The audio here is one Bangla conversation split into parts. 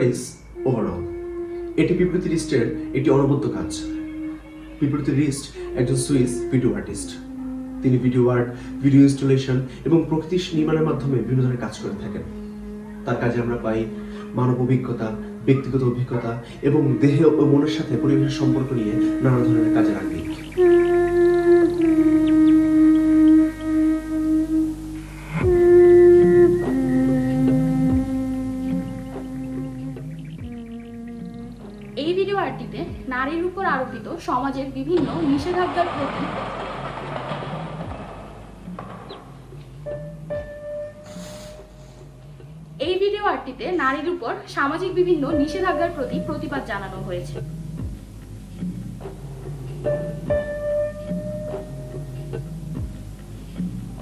Word is overall. এটি পিপলুতি রিস্টের একটি অনবদ্য কাজ। পিপলুতি রিস্ট একজন সুইস ভিডিও আর্টিস্ট। তিনি ভিডিও আর্ট, ভিডিও ইনস্টলেশন এবং প্রকৃতি নির্মাণের মাধ্যমে বিভিন্ন ধরনের কাজ করে থাকেন। তার কাজে আমরা পাই মানব অভিজ্ঞতা, ব্যক্তিগত অভিজ্ঞতা এবং দেহ ও মনের সাথে পরিবেশের সম্পর্ক নিয়ে নানা ধরনের কাজের আঙ্গিক। এই ভিডিও আর্টটিতে নারীর উপর আরোপিত সমাজের বিভিন্ন নিষেধাজ্ঞার প্রতি সামাজিক বিভিন্ন নিষেধাজ্ঞার প্রতি প্রতিবাদ জানানো হয়েছে।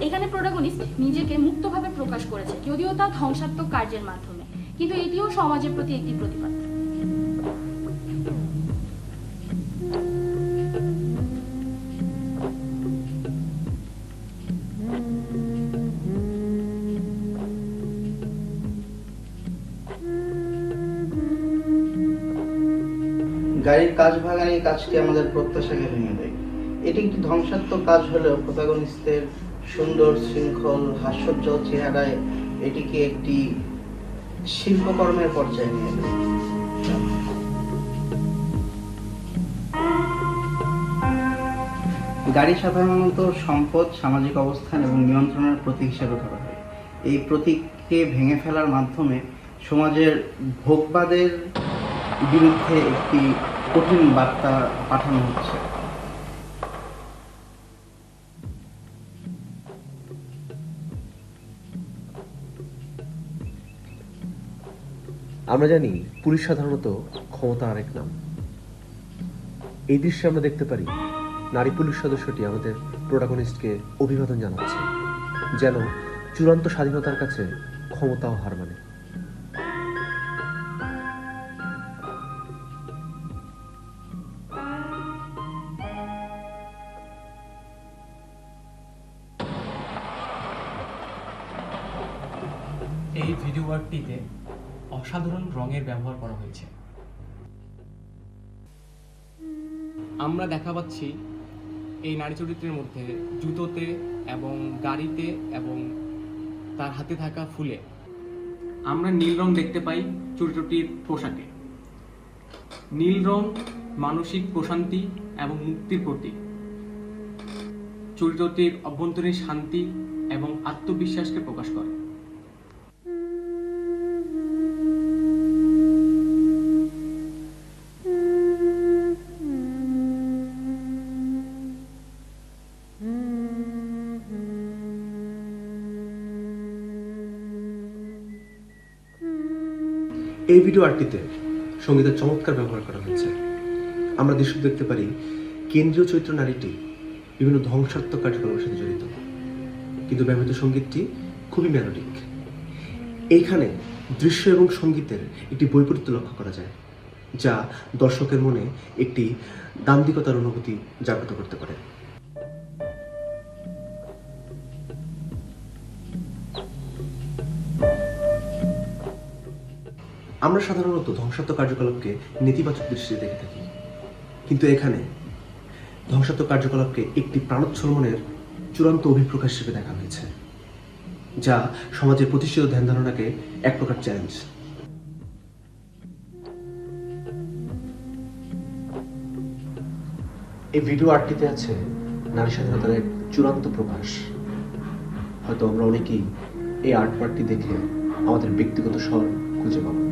এখানে প্রোটাগনিস্ট নিজেকে মুক্তভাবে প্রকাশ করেছে, যদিও তা ধ্বংসাত্মক কার্যের মাধ্যমে, কিন্তু এটিও সমাজের প্রতি একটি প্রতিবাদ। গাড়ির কাজ ভাঙার এই কাজটি আমাদের প্রত্যাশাকে ভেঙে দেয়। এটি একটি ধ্বংসাত্মক কাজ হলেও প্রোটাগনিস্টের সুন্দর শৃঙ্খল হাস্যোজ্জ্বল চেহারায় এটিকে একটি শিল্পকর্মের পর্যায়ে নিয়ে যায়। গাড়ি সাধারণত সম্পদ, সামাজিক অবস্থান এবং নিয়ন্ত্রণের প্রতীক হিসেবে ধরা হয়। এই প্রতীককে ভেঙে ফেলার মাধ্যমে সমাজের ভোগবাদের বিরুদ্ধে একটি কঠিন বার্তা পাঠানো হচ্ছে। আমরা জানি পুলিশ সাধারণত ক্ষমতা আরেক নাম। এই দৃশ্যে আমরা দেখতে পারি নারী পুলিশ সদস্যটি আমাদের প্রোটাগনিস্টকে অভিবাদন জানাচ্ছে, যেন চূড়ান্ত স্বাধীনতার কাছে ক্ষমতাও হার মানে। এই ভিডিও আর্টটিতে অসাধারণ রঙের ব্যবহার করা হয়েছে। আমরা দেখা পাচ্ছি এই নারী চরিত্রের মধ্যে জুতোতে এবং গাড়িতে এবং তার হাতে থাকা ফুলে আমরা নীল রং দেখতে পাই চরিত্রটির পোশাকে। নীল রং মানসিক প্রশান্তি এবং মুক্তির প্রতীক। চরিত্রটির অভ্যন্তরীণ শান্তি এবং আত্মবিশ্বাসকে প্রকাশ করে। এই ভিডিও আর্টটিতে সঙ্গীতের চমৎকার ব্যবহার করা হয়েছে। আমরা দৃশ্য দেখতে পারি কেন্দ্রীয় চরিত্র নারীটি বিভিন্ন ধ্বংসাত্মক কার্যক্রমের সাথে জড়িত, কিন্তু ব্যবহৃত সঙ্গীতটি খুবই মেলোডিক। এইখানে দৃশ্য এবং সঙ্গীতের একটি বৈপরীত্য লক্ষ্য করা যায়, যা দর্শকের মনে একটি দাম্ভিকতার অনুভূতি জাগ্রত করতে পারে। আমরা সাধারণত ধ্বংসাত্মক কার্যকলাপকে নেতিবাচক দৃষ্টিতে দেখে থাকি, কিন্তু এখানে ধ্বংসাত্মক কার্যকলাপকে একটি প্রাণোচ্ছল মনের চূড়ান্ত অভিপ্রকাশ হিসেবে দেখা হয়েছে, যা সমাজের প্রতিষ্ঠিত ধ্যান ধারণাকে এক প্রকার চ্যালেঞ্জ। এই ভিডিও আর্টটিতে আছে নারী স্বাধীনতার এক চূড়ান্ত প্রকাশ। হয়তো আমরা অনেকেই এই আর্ট ওয়ার্কটি দেখে আমাদের ব্যক্তিগত স্বর খুঁজে পাবো।